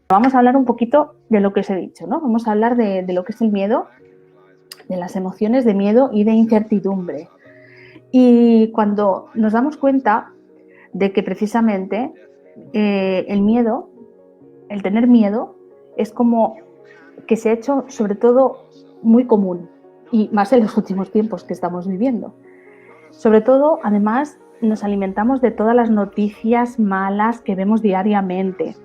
Vamos a hablar un poquito de lo que os he dicho, ¿no? Vamos a hablar de lo que es el miedo, de las emociones de miedo y de incertidumbre. Y cuando nos damos cuenta de que precisamente el miedo, el tener miedo, es como que se ha hecho sobre todo muy común, y más en los últimos tiempos que estamos viviendo. Sobre todo, además, nos alimentamos de todas las noticias malas que vemos diariamente.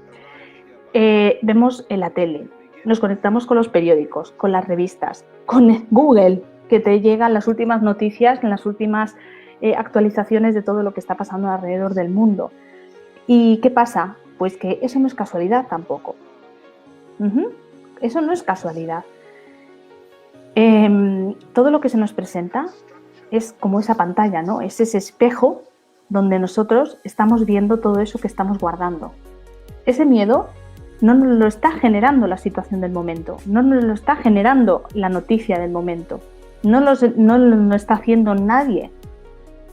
Vemos en la tele, nos conectamos con los periódicos, con las revistas, con Google, que te llegan las últimas noticias, las últimas actualizaciones de todo lo que está pasando alrededor del mundo. ¿Y qué pasa? Pues que eso no es casualidad tampoco. Eso no es casualidad. Todo lo que se nos presenta es como esa pantalla, ¿no? Es ese espejo donde nosotros estamos viendo todo eso que estamos guardando. Ese miedo no nos lo está generando la situación del momento, no nos lo está generando la noticia del momento, no lo está haciendo nadie.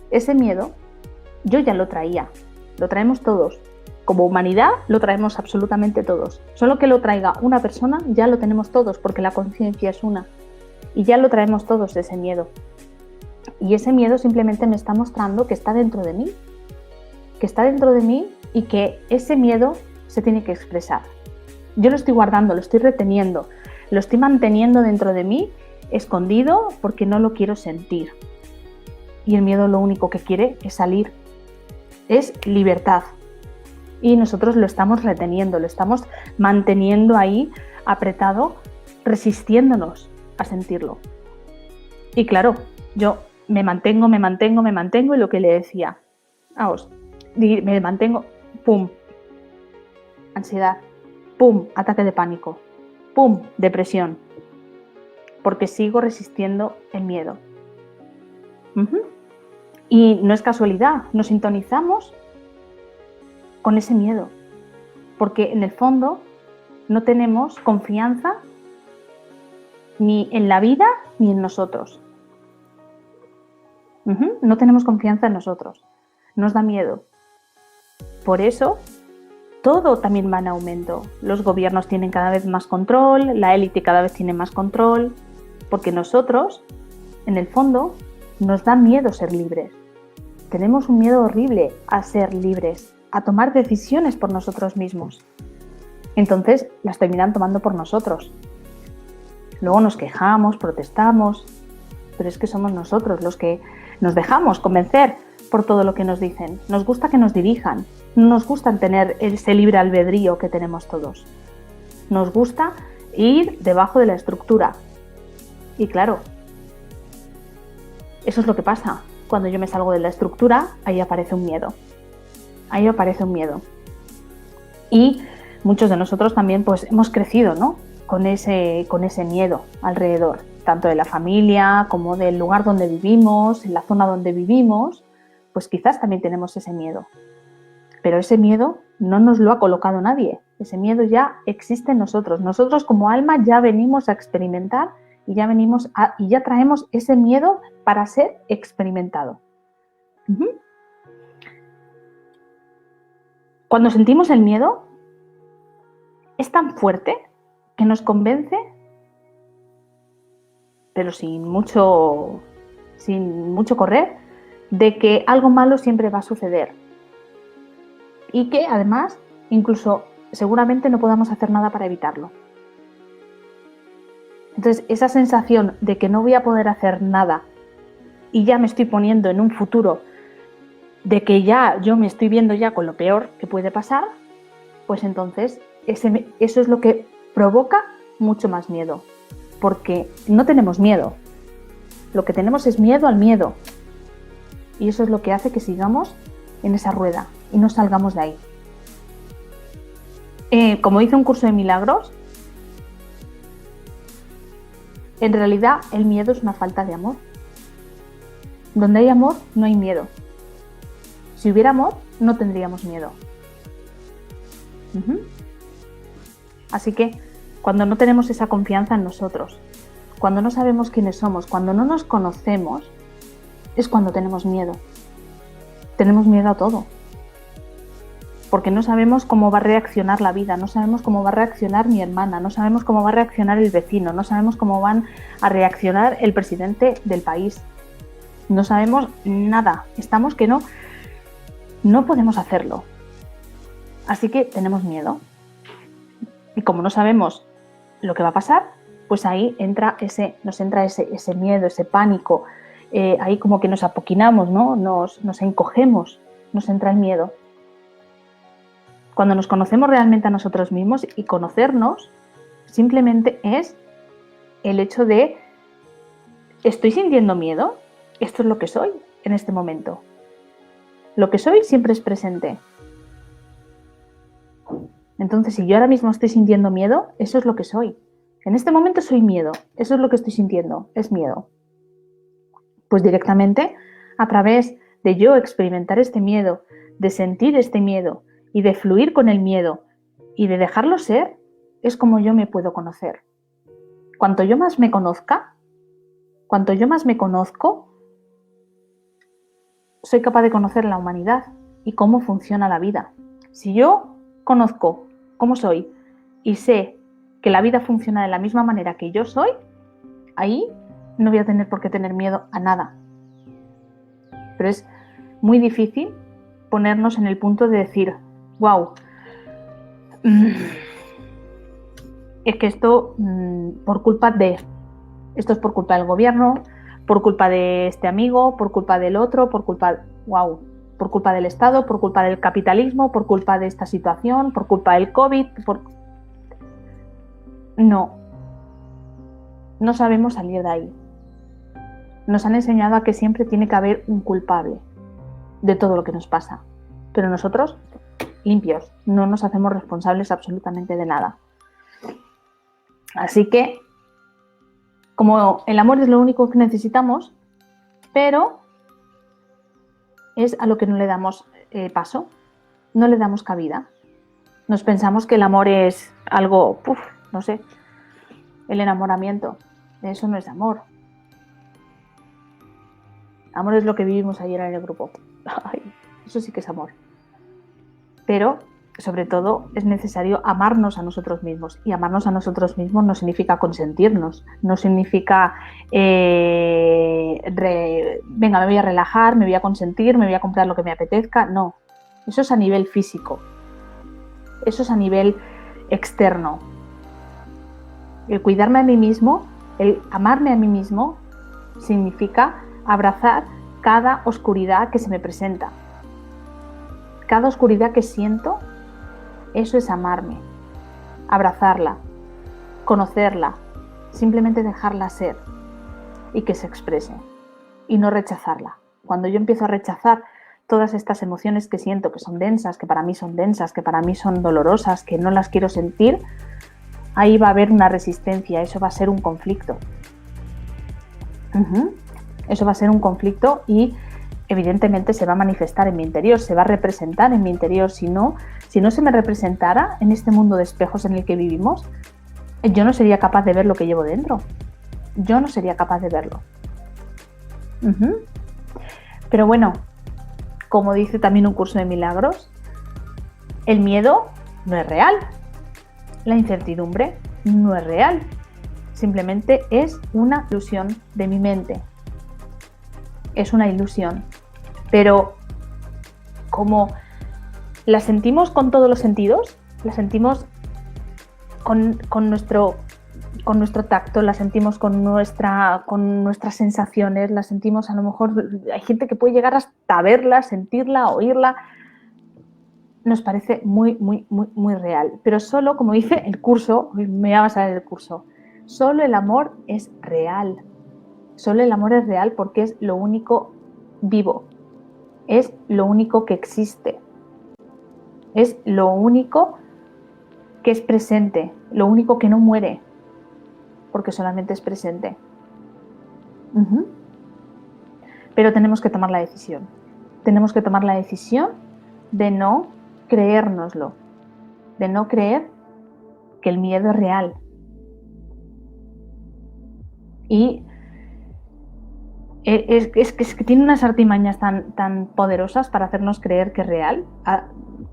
Ese miedo yo ya lo traía, lo traemos todos. Como humanidad lo traemos absolutamente todos. Solo que lo traiga una persona ya lo tenemos todos, porque la conciencia es una. Y ya lo traemos todos, ese miedo. Y ese miedo simplemente me está mostrando que está dentro de mí. Que está dentro de mí y que ese miedo se tiene que expresar. Yo lo estoy guardando, lo estoy reteniendo, lo estoy manteniendo dentro de mí, escondido, porque no lo quiero sentir. Y el miedo lo único que quiere es salir, es libertad. Y nosotros lo estamos reteniendo, lo estamos manteniendo ahí apretado, resistiéndonos a sentirlo. Y claro, yo me mantengo y lo que le decía, me mantengo, pum, ansiedad, pum, ataque de pánico, pum, depresión, porque sigo resistiendo el miedo. Y no es casualidad, nos sintonizamos con ese miedo, porque en el fondo no tenemos confianza ni en la vida ni en nosotros. No tenemos confianza en nosotros, nos da miedo. Por eso todo también va en aumento. Los gobiernos tienen cada vez más control, la élite cada vez tiene más control, porque nosotros, en el fondo, nos da miedo ser libres. Tenemos un miedo horrible a ser libres, a tomar decisiones por nosotros mismos. Entonces las terminan tomando por nosotros. Luego nos quejamos, protestamos, pero es que somos nosotros los que nos dejamos convencer por todo lo que nos dicen. Nos gusta que nos dirijan, no nos gusta tener ese libre albedrío que tenemos todos. Nos gusta ir debajo de la estructura. Y claro, eso es lo que pasa. Cuando yo me salgo de la estructura, ahí aparece un miedo. Ahí aparece un miedo. Y muchos de nosotros también pues hemos crecido, ¿no? Con ese miedo alrededor, tanto de la familia como del lugar donde vivimos, en la zona donde vivimos, pues quizás también tenemos ese miedo. Pero ese miedo no nos lo ha colocado nadie. Ese miedo ya existe en nosotros. Nosotros como alma ya venimos a experimentar y ya traemos ese miedo para ser experimentado. Cuando sentimos el miedo, es tan fuerte que nos convence, pero sin mucho correr, de que algo malo siempre va a suceder. Y que además, incluso seguramente no podamos hacer nada para evitarlo. Entonces, esa sensación de que no voy a poder hacer nada y ya me estoy poniendo en un futuro de que ya yo me estoy viendo ya con lo peor que puede pasar, pues entonces eso es lo que provoca mucho más miedo. Porque no tenemos miedo. Lo que tenemos es miedo al miedo. Y eso es lo que hace que sigamos en esa rueda y no salgamos de ahí. Como hice un curso de milagros, en realidad el miedo es una falta de amor. Donde hay amor, no hay miedo. Si hubiera amor, no tendríamos miedo. Así que cuando no tenemos esa confianza en nosotros, cuando no sabemos quiénes somos, cuando no nos conocemos, es cuando tenemos miedo. Tenemos miedo a todo. porque no sabemos cómo va a reaccionar la vida, no sabemos cómo va a reaccionar mi hermana, no sabemos cómo va a reaccionar el vecino, no sabemos cómo van a reaccionar el presidente del país. No sabemos nada, estamos que no podemos hacerlo. Así que tenemos miedo. Y como no sabemos lo que va a pasar, pues ahí nos entra ese miedo, ese pánico. Ahí como que nos apoquinamos, ¿no? Nos encogemos, nos entra el miedo. Cuando nos conocemos realmente a nosotros mismos, y conocernos simplemente es el hecho de: ¿estoy sintiendo miedo? Esto es lo que soy en este momento. Lo que soy siempre es presente. Entonces, si yo ahora mismo estoy sintiendo miedo, eso es lo que soy. En este momento soy miedo. Eso es lo que estoy sintiendo, es miedo. Pues directamente, a través de yo experimentar este miedo, de sentir este miedo y de fluir con el miedo y de dejarlo ser, es como yo me puedo conocer. Cuanto yo más me conozca, cuanto yo más me conozco, soy capaz de conocer la humanidad y cómo funciona la vida. Si yo conozco cómo soy y sé que la vida funciona de la misma manera que yo soy, ahí no voy a tener por qué tener miedo a nada. Pero es muy difícil ponernos en el punto de decir: wow, es que esto esto es por culpa del gobierno, por culpa de este amigo, por culpa del otro, por culpa del Estado, por culpa del capitalismo, por culpa de esta situación, por culpa del COVID. No sabemos salir de ahí. Nos han enseñado a que siempre tiene que haber un culpable de todo lo que nos pasa. Pero nosotros, limpios, no nos hacemos responsables absolutamente de nada. Así que, como el amor es lo único que necesitamos, pero es a lo que no le damos paso, no le damos cabida. Nos pensamos que el amor es algo, no sé, el enamoramiento. Eso no es amor. Amor es lo que vivimos ayer en el grupo. Ay, eso sí que es amor. Pero, sobre todo, es necesario amarnos a nosotros mismos. Y amarnos a nosotros mismos no significa consentirnos, no significa venga, me voy a relajar, me voy a consentir, me voy a comprar lo que me apetezca. No, eso es a nivel físico. Eso es a nivel externo. El cuidarme a mí mismo, el amarme a mí mismo, significa abrazar cada oscuridad que se me presenta. Cada oscuridad que siento, eso es amarme. Abrazarla, conocerla, simplemente dejarla ser y que se exprese y no rechazarla. Cuando yo empiezo a rechazar todas estas emociones que siento, que son densas, que para mí son densas, que para mí son dolorosas, que no las quiero sentir, ahí va a haber una resistencia, eso va a ser un conflicto. Eso va a ser un conflicto y evidentemente se va a manifestar en mi interior, se va a representar en mi interior. Si no se me representara en este mundo de espejos en el que vivimos, yo no sería capaz de ver lo que llevo dentro. Yo no sería capaz de verlo. Pero bueno, como dice también un curso de milagros, el miedo no es real. La incertidumbre no es real. Simplemente es una ilusión de mi mente. Es una ilusión. Pero como la sentimos con todos los sentidos, la sentimos con nuestro tacto, la sentimos con nuestras sensaciones, la sentimos, a lo mejor hay gente que puede llegar hasta verla, sentirla, oírla. Nos parece muy, muy, muy, muy real. Pero solo, como dice el curso, me voy a basar en el curso, solo el amor es real. Solo el amor es real porque es lo único vivo. Es lo único que existe. Es lo único que es presente. Lo único que no muere. Porque solamente es presente. Pero tenemos que tomar la decisión. Tenemos que tomar la decisión de no creérnoslo. De no creer que el miedo es real. Y es que tiene unas artimañas tan poderosas para hacernos creer que es real.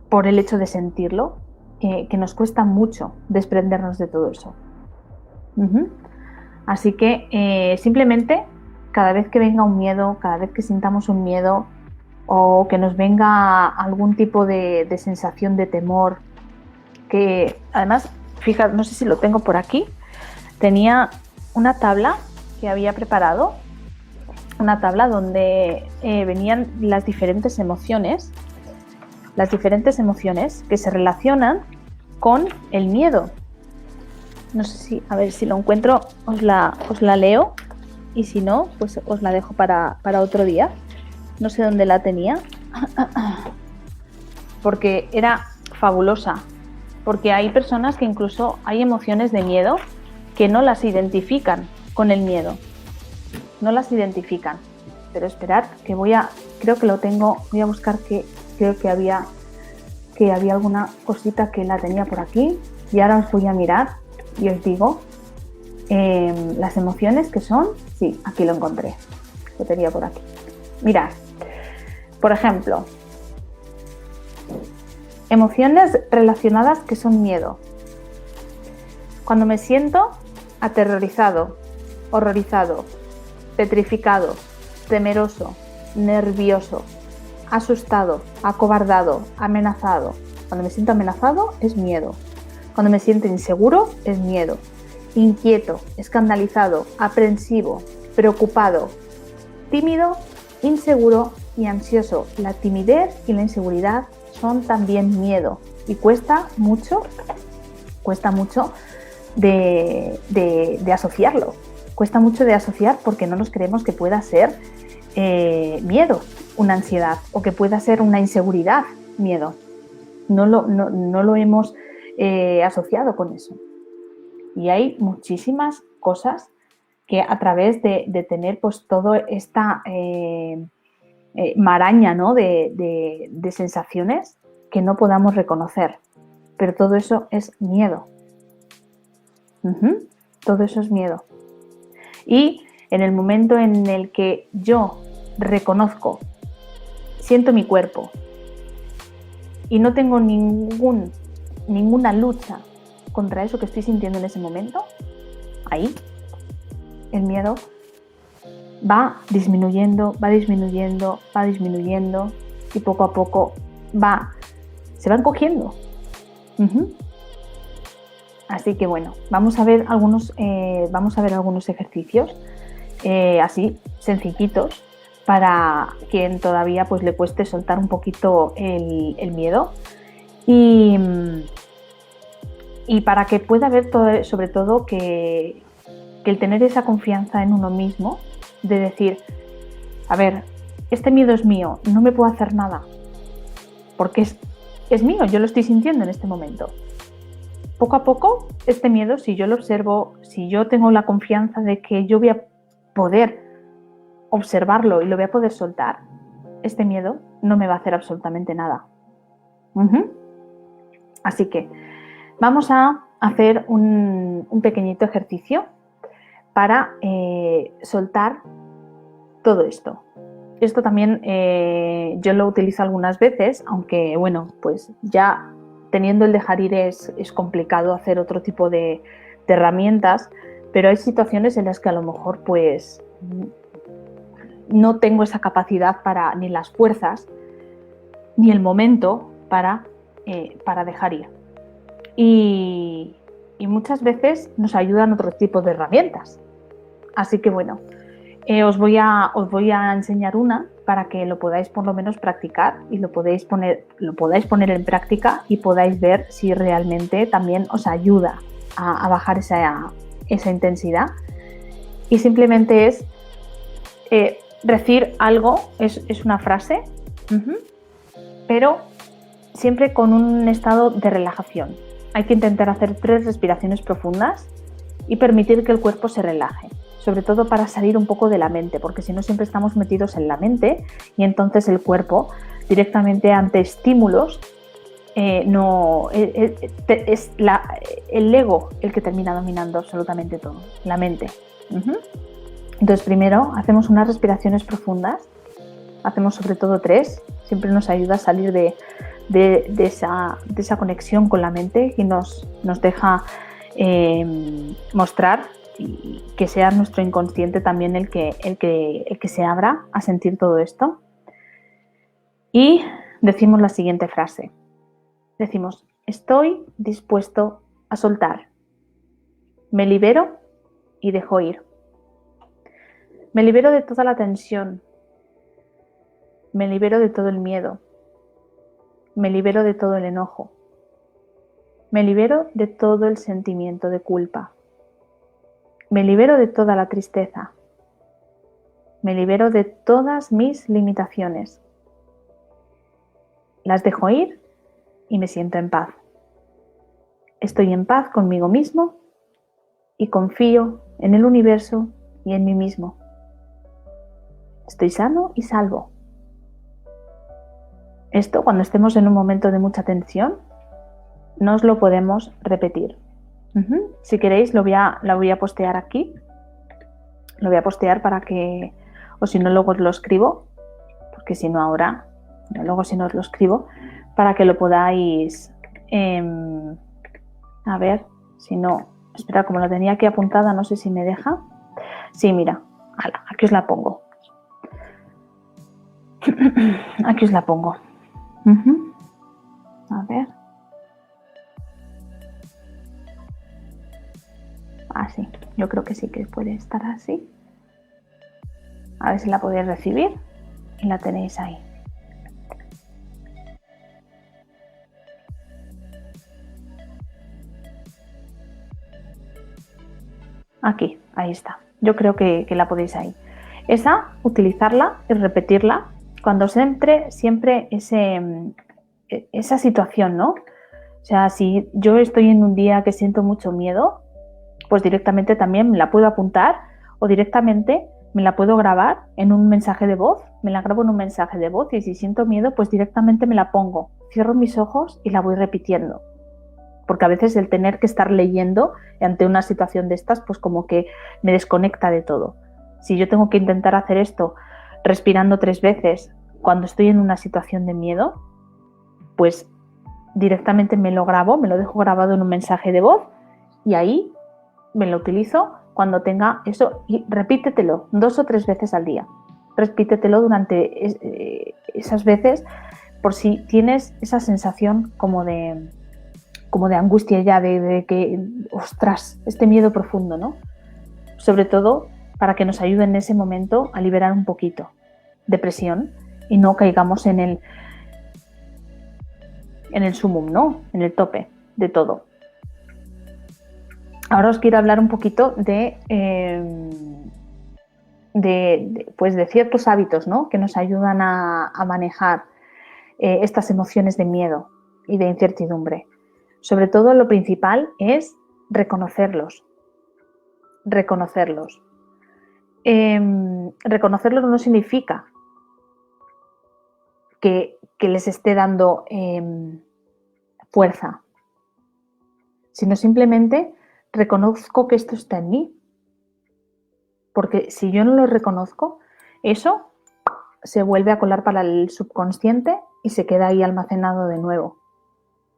por el hecho de sentirlo, que nos cuesta mucho desprendernos de todo eso. Así que simplemente cada vez que venga un miedo, cada vez que sintamos un miedo o que nos venga algún tipo de sensación de temor, que además, fíjate, no sé si lo tengo por aquí, tenía una tabla que había preparado, una tabla donde venían las diferentes emociones que se relacionan con el miedo. No sé si, a ver si lo encuentro, os la leo, y si no, pues os la dejo para otro día. No sé dónde la tenía, porque era fabulosa, porque hay personas que incluso hay emociones de miedo que no las identifican con el miedo, no las identifican. Pero esperad, que creo que lo tengo, voy a buscar, que creo que había alguna cosita que la tenía por aquí, y ahora os voy a mirar y os digo las emociones que son. Sí, aquí lo encontré, lo tenía por aquí. Mirad, por ejemplo, emociones relacionadas que son miedo. Cuando me siento aterrorizado, horrorizado, petrificado, temeroso, nervioso, asustado, acobardado, amenazado. Cuando me siento amenazado es miedo. Cuando me siento inseguro es miedo. Inquieto, escandalizado, aprensivo, preocupado, tímido, inseguro y ansioso. La timidez y la inseguridad son también miedo, y cuesta mucho de asociarlo. Cuesta mucho de asociar porque no nos creemos que pueda ser miedo, una ansiedad, o que pueda ser una inseguridad, miedo. No lo hemos asociado con eso. Y hay muchísimas cosas que a través de tener pues toda esta maraña, ¿no?, de sensaciones que no podamos reconocer. Pero todo eso es miedo. Todo eso es miedo. Y en el momento en el que yo reconozco, siento mi cuerpo y no tengo ninguna lucha contra eso que estoy sintiendo en ese momento, ahí el miedo va disminuyendo y poco a poco se va encogiendo. Así que bueno, vamos a ver algunos ejercicios así sencillitos para quien todavía pues le cueste soltar un poquito el miedo, y para que pueda ver todo, sobre todo que el tener esa confianza en uno mismo, de decir, a ver, este miedo es mío, no me puedo hacer nada, porque es mío, yo lo estoy sintiendo en este momento. Poco a poco, este miedo, si yo lo observo, si yo tengo la confianza de que yo voy a poder observarlo y lo voy a poder soltar, este miedo no me va a hacer absolutamente nada. Así que vamos a hacer un pequeñito ejercicio para soltar todo esto. Esto también yo lo utilizo algunas veces, aunque bueno, pues ya teniendo el dejar ir es complicado hacer otro tipo de herramientas, pero hay situaciones en las que a lo mejor pues no tengo esa capacidad ni las fuerzas, ni el momento para dejar ir. Y muchas veces nos ayudan otro tipo de herramientas. Así que bueno, os voy a enseñar una para que lo podáis por lo menos practicar y lo podáis poner en práctica y podáis ver si realmente también os ayuda a bajar esa intensidad. Y simplemente es decir algo, es una frase, pero siempre con un estado de relajación. Hay que intentar hacer 3 respiraciones profundas y permitir que el cuerpo se relaje, sobre todo para salir un poco de la mente, porque si no siempre estamos metidos en la mente y entonces el cuerpo directamente ante estímulos es el ego el que termina dominando absolutamente todo, la mente. Entonces primero hacemos unas respiraciones profundas, hacemos sobre todo 3, siempre nos ayuda a salir de de esa conexión con la mente y nos deja mostrar y que sea nuestro inconsciente también el que se abra a sentir todo esto. Y decimos la siguiente frase. Decimos, estoy dispuesto a soltar. Me libero y dejo ir. Me libero de toda la tensión. Me libero de todo el miedo. Me libero de todo el enojo. Me libero de todo el sentimiento de culpa. Me libero de toda la tristeza. Me libero de todas mis limitaciones. Las dejo ir y me siento en paz. Estoy en paz conmigo mismo y confío en el universo y en mí mismo. Estoy sano y salvo. Esto, cuando estemos en un momento de mucha tensión, nos lo podemos repetir. Si queréis, lo voy a postear aquí. Lo voy a postear para que, o si no, luego os lo escribo, porque si no ahora, luego si no os lo escribo, para que lo podáis, a ver, si no, espera, como lo tenía aquí apuntada, no sé si me deja. Sí, mira, aquí os la pongo. Aquí os la pongo. A ver. Así, yo creo que sí que puede estar así. A ver si la podéis recibir y la tenéis ahí. Aquí, ahí está. Yo creo que la podéis ahí. Esa, utilizarla y repetirla cuando se entre siempre esa situación, ¿no? O sea, si yo estoy en un día que siento mucho miedo, pues directamente también me la puedo apuntar o directamente me la puedo grabar en un mensaje de voz. Me la grabo en un mensaje de voz y si siento miedo, pues directamente me la pongo. Cierro mis ojos y la voy repitiendo. Porque a veces el tener que estar leyendo ante una situación de estas, pues como que me desconecta de todo. Si yo tengo que intentar hacer esto respirando 3 veces cuando estoy en una situación de miedo, pues directamente me lo grabo, me lo dejo grabado en un mensaje de voz y ahí me lo utilizo cuando tenga eso y repítetelo 2 o 3 veces al día. Repítetelo durante esas veces por si tienes esa sensación como de angustia ya, de que, ostras, este miedo profundo, ¿no? Sobre todo para que nos ayude en ese momento a liberar un poquito de presión y no caigamos en el sumum, ¿no? En el tope de todo. Ahora os quiero hablar un poquito de ciertos hábitos, ¿no? Que nos ayudan a manejar estas emociones de miedo y de incertidumbre. Sobre todo lo principal es reconocerlos. Reconocerlos. Reconocerlos no significa que les esté dando fuerza, sino simplemente reconozco que esto está en mí. Porque si yo no lo reconozco, eso se vuelve a colar para el subconsciente y se queda ahí almacenado de nuevo.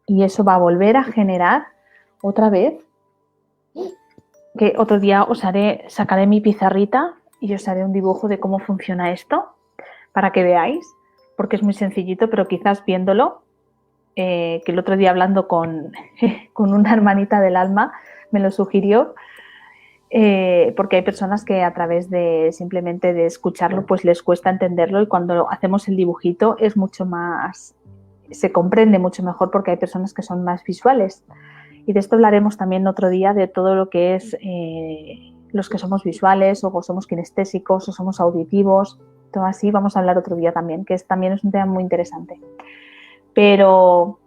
Y eso va a volver a generar otra vez, que otro día sacaré mi pizarrita y os haré un dibujo de cómo funciona esto para que veáis, porque es muy sencillito, pero quizás viéndolo, que el otro día hablando con una hermanita del alma me lo sugirió, porque hay personas que a través de simplemente de escucharlo pues les cuesta entenderlo y cuando hacemos el dibujito es mucho más, se comprende mucho mejor porque hay personas que son más visuales. Y de esto hablaremos también otro día de todo lo que es los que somos visuales o somos kinestésicos o somos auditivos, todo así vamos a hablar otro día también, que también es un tema muy interesante. Pero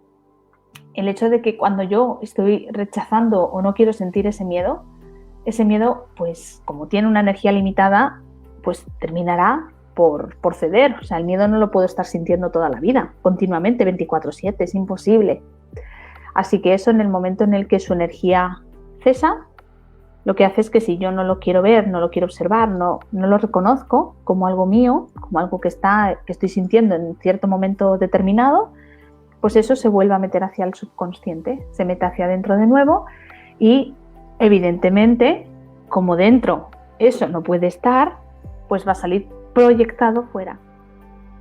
el hecho de que cuando yo estoy rechazando o no quiero sentir ese miedo, pues como tiene una energía limitada, pues terminará por ceder. O sea, el miedo no lo puedo estar sintiendo toda la vida, continuamente, 24/7, es imposible. Así que eso, en el momento en el que su energía cesa, lo que hace es que si yo no lo quiero ver, no lo quiero observar, no lo reconozco como algo mío, como algo que estoy sintiendo en cierto momento determinado, pues eso se vuelve a meter hacia el subconsciente, se mete hacia adentro de nuevo y evidentemente, como dentro eso no puede estar, pues va a salir proyectado fuera.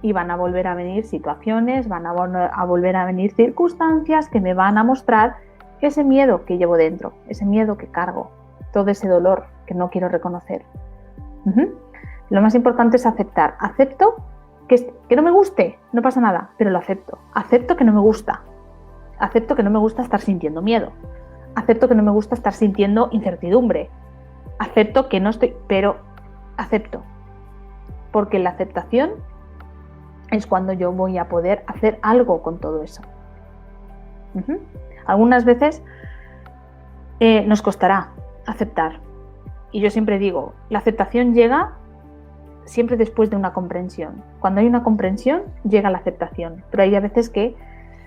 Y van a volver a venir situaciones, van a volver a venir circunstancias que me van a mostrar ese miedo que llevo dentro, ese miedo que cargo, todo ese dolor que no quiero reconocer. Lo más importante es aceptar. Acepto que no me guste, no pasa nada, pero lo acepto. Acepto que no me gusta. Acepto que no me gusta estar sintiendo miedo. Acepto que no me gusta estar sintiendo incertidumbre. Acepto que no estoy, pero acepto. Porque la aceptación es cuando yo voy a poder hacer algo con todo eso. Algunas veces nos costará aceptar. Y yo siempre digo, la aceptación llega siempre después de una comprensión. Cuando hay una comprensión, llega la aceptación. Pero hay a veces que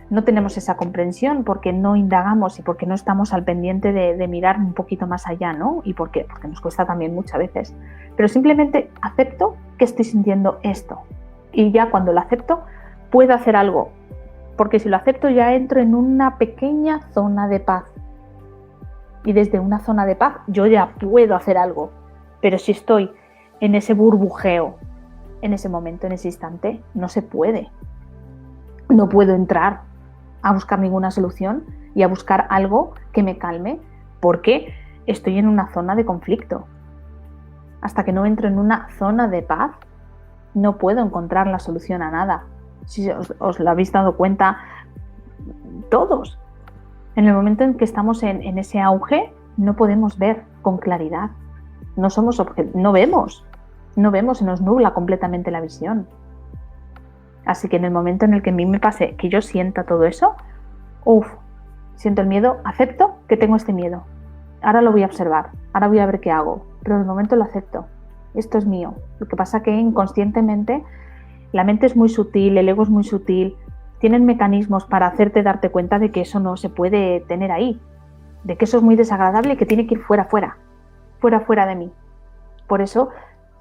no tenemos esa comprensión porque no indagamos y porque no estamos al pendiente de mirar un poquito más allá, ¿no? ¿Y por qué? Porque nos cuesta también muchas veces. Pero simplemente acepto que estoy sintiendo esto. Y ya cuando lo acepto, puedo hacer algo. Porque si lo acepto ya entro en una pequeña zona de paz. Y desde una zona de paz yo ya puedo hacer algo. Pero si estoy en ese burbujeo, en ese momento, en ese instante, no se puede. No puedo entrar a buscar ninguna solución y a buscar algo que me calme porque estoy en una zona de conflicto. Hasta que no entro en una zona de paz, no puedo encontrar la solución a nada. Si os lo habéis dado cuenta todos, en el momento en que estamos en ese auge, no podemos ver con claridad. No vemos, se nos nubla completamente la visión. Así que en el momento en el que a mí me pase que yo sienta todo eso, siento el miedo, acepto que tengo este miedo. Ahora lo voy a observar, ahora voy a ver qué hago, pero en el momento lo acepto. Esto es mío. Lo que pasa que inconscientemente la mente es muy sutil, el ego es muy sutil, tienen mecanismos para hacerte darte cuenta de que eso no se puede tener ahí, de que eso es muy desagradable y que tiene que ir fuera de mí. Por eso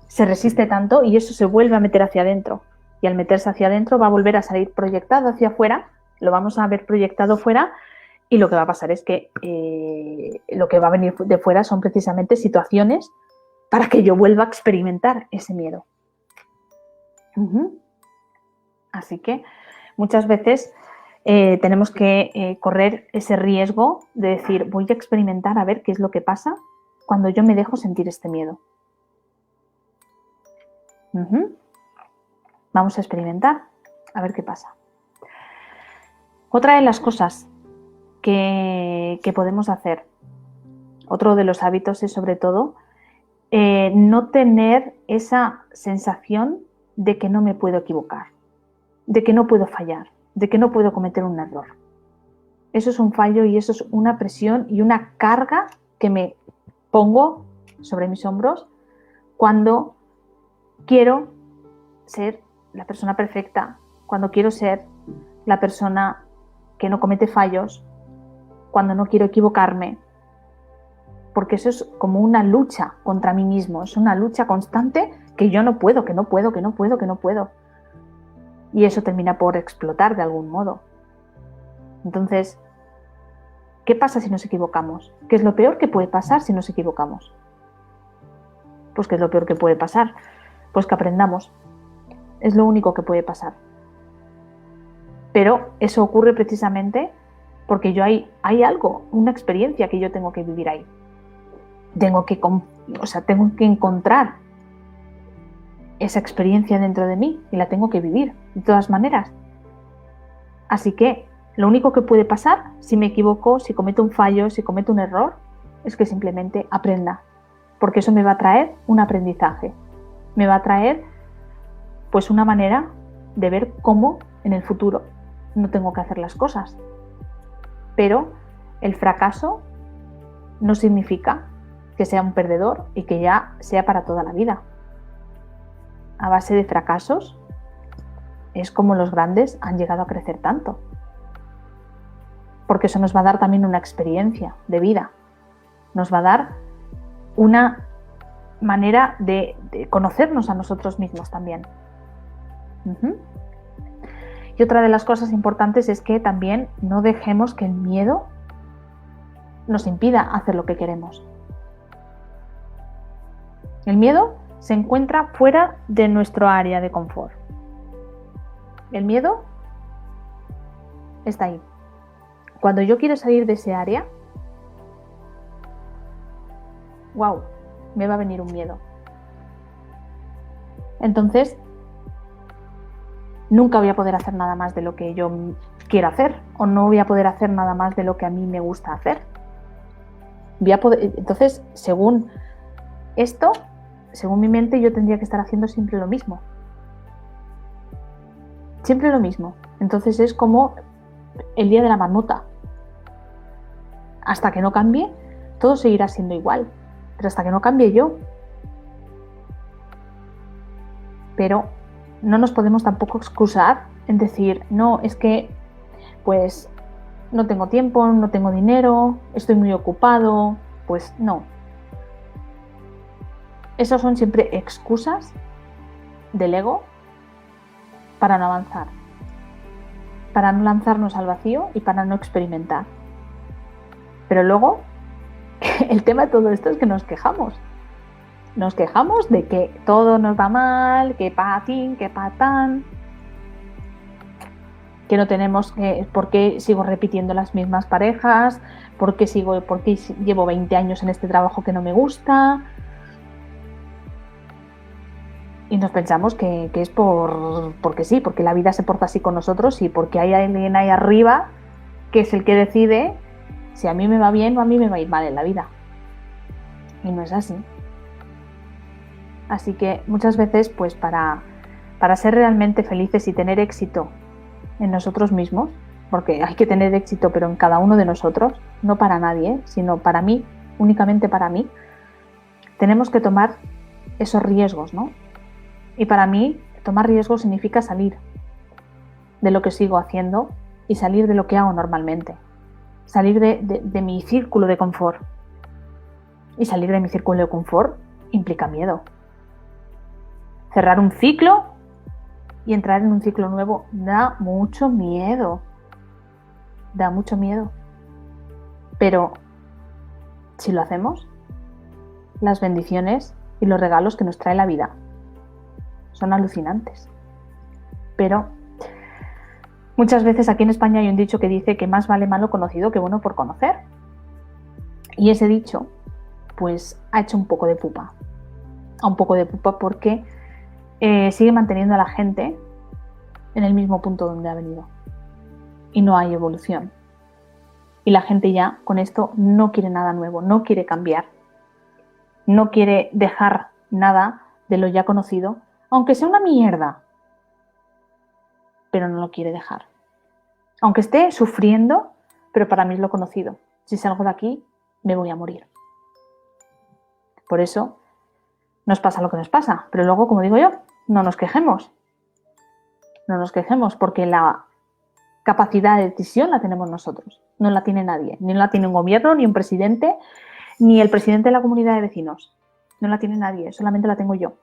se resiste tanto y eso se vuelve a meter hacia adentro. Y al meterse hacia adentro va a volver a salir proyectado hacia afuera, lo vamos a ver proyectado fuera y lo que va a pasar es que lo que va a venir de fuera son precisamente situaciones para que yo vuelva a experimentar ese miedo. Así que muchas veces tenemos que correr ese riesgo de decir, voy a experimentar a ver qué es lo que pasa cuando yo me dejo sentir este miedo. Vamos a experimentar a ver qué pasa. Otra de las cosas que podemos hacer, otro de los hábitos es sobre todo no tener esa sensación de que no me puedo equivocar, de que no puedo fallar, de que no puedo cometer un error. Eso es un fallo y eso es una presión y una carga que me pongo sobre mis hombros cuando quiero ser la persona perfecta, cuando quiero ser la persona que no comete fallos, cuando no quiero equivocarme, porque eso es como una lucha contra mí mismo, es una lucha constante que yo no puedo. Y eso termina por explotar de algún modo. Entonces, ¿qué pasa si nos equivocamos? ¿Qué es lo peor que puede pasar si nos equivocamos? Pues ¿qué es lo peor que puede pasar? Pues que aprendamos. Es lo único que puede pasar. Pero eso ocurre precisamente porque hay algo, una experiencia que yo tengo que vivir ahí. Tengo que encontrar esa experiencia dentro de mí y la tengo que vivir de todas maneras. Así que lo único que puede pasar si me equivoco, si cometo un fallo, si cometo un error, es que simplemente aprenda, porque eso me va a traer un aprendizaje, me va a traer pues una manera de ver cómo en el futuro no tengo que hacer las cosas. Pero el fracaso no significa que sea un perdedor y que ya sea para toda la vida. A base de fracasos es como los grandes han llegado a crecer tanto. Porque eso nos va a dar también una experiencia de vida. Nos va a dar una manera de conocernos a nosotros mismos también. Y otra de las cosas importantes es que también no dejemos que el miedo nos impida hacer lo que queremos. El miedo se encuentra fuera de nuestro área de confort. El miedo está ahí. Cuando yo quiero salir de ese área, wow, me va a venir un miedo. Entonces, nunca voy a poder hacer nada más de lo que yo quiero hacer, o no voy a poder hacer nada más de lo que a mí me gusta hacer. Entonces, según esto, según mi mente, yo tendría que estar haciendo siempre lo mismo. Siempre lo mismo. Entonces es como el día de la marmota. Hasta que no cambie, todo seguirá siendo igual. Pero hasta que no cambie yo. Pero no nos podemos tampoco excusar en decir, no, es que pues no tengo tiempo, no tengo dinero, estoy muy ocupado. Pues no. Esas son siempre excusas del ego para no avanzar, para no lanzarnos al vacío y para no experimentar. Pero luego, el tema de todo esto es que nos quejamos. Nos quejamos de que todo nos va mal, que patín, que patán, que no tenemos por qué sigo repitiendo las mismas parejas, por qué llevo 20 años en este trabajo que no me gusta. Y nos pensamos que es porque sí, porque la vida se porta así con nosotros y porque hay alguien ahí arriba que es el que decide si a mí me va bien o a mí me va a ir mal en la vida. Y no es así. Así que muchas veces, pues para ser realmente felices y tener éxito en nosotros mismos, porque hay que tener éxito pero en cada uno de nosotros, no para nadie, sino para mí, únicamente para mí, tenemos que tomar esos riesgos, ¿no? Y para mí, tomar riesgos significa salir de lo que sigo haciendo y salir de lo que hago normalmente. Salir de mi círculo de confort. Y salir de mi círculo de confort implica miedo. Cerrar un ciclo y entrar en un ciclo nuevo da mucho miedo. Da mucho miedo. Pero si lo hacemos, las bendiciones y los regalos que nos trae la vida son alucinantes. Pero muchas veces aquí en España hay un dicho que dice que más vale malo conocido que bueno por conocer. Y ese dicho, pues, ha hecho un poco de pupa. Un poco de pupa porque sigue manteniendo a la gente en el mismo punto donde ha venido. Y no hay evolución. Y la gente ya con esto no quiere nada nuevo, no quiere cambiar. No quiere dejar nada de lo ya conocido, aunque sea una mierda, pero no lo quiere dejar. Aunque esté sufriendo, pero para mí es lo conocido. Si salgo de aquí, me voy a morir. Por eso nos pasa lo que nos pasa. Pero luego, como digo yo, no nos quejemos. No nos quejemos porque la capacidad de decisión la tenemos nosotros. No la tiene nadie. Ni la tiene un gobierno, ni un presidente, ni el presidente de la comunidad de vecinos. No la tiene nadie, solamente la tengo yo.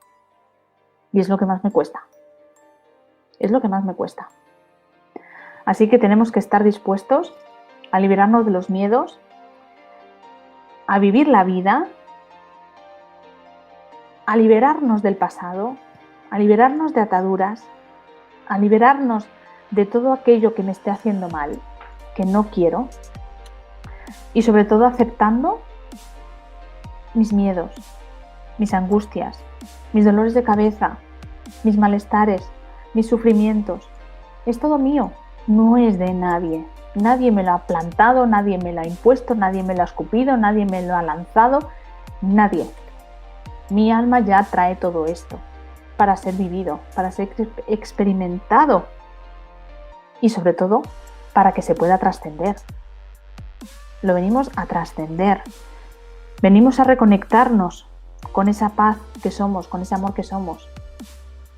Y es lo que más me cuesta. Es lo que más me cuesta. Así que tenemos que estar dispuestos a liberarnos de los miedos, a vivir la vida, a liberarnos del pasado, a liberarnos de ataduras, a liberarnos de todo aquello que me esté haciendo mal, que no quiero, y sobre todo aceptando mis miedos, mis angustias, mis dolores de cabeza, mis malestares, mis sufrimientos. Es todo mío, no es de nadie. Nadie me lo ha plantado, nadie me lo ha impuesto, nadie me lo ha escupido, nadie me lo ha lanzado, nadie. Mi alma ya trae todo esto para ser vivido, para ser experimentado y sobre todo para que se pueda trascender. Lo venimos a trascender. Venimos a reconectarnos con esa paz que somos, con ese amor que somos.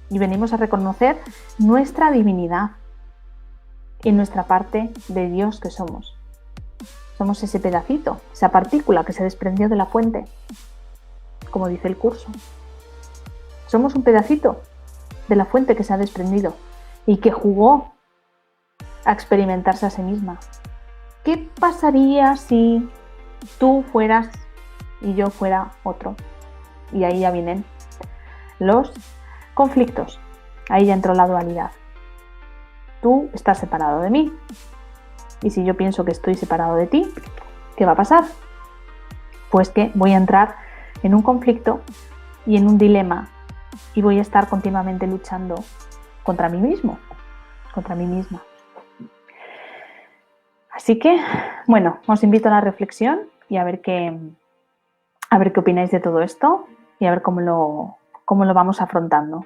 Y venimos a reconocer nuestra divinidad y nuestra parte de Dios que somos. Somos ese pedacito, esa partícula que se desprendió de la fuente, como dice el curso. Somos un pedacito de la fuente que se ha desprendido y que jugó a experimentarse a sí misma. ¿Qué pasaría si tú fueras y yo fuera otro? Y ahí ya vienen los conflictos. Ahí ya entró la dualidad. Tú estás separado de mí. Y si yo pienso que estoy separado de ti, ¿qué va a pasar? Pues que voy a entrar en un conflicto y en un dilema y voy a estar continuamente luchando contra mí mismo, contra mí misma. Así que, bueno, os invito a la reflexión y a ver qué opináis de todo esto y a ver cómo lo vamos afrontando.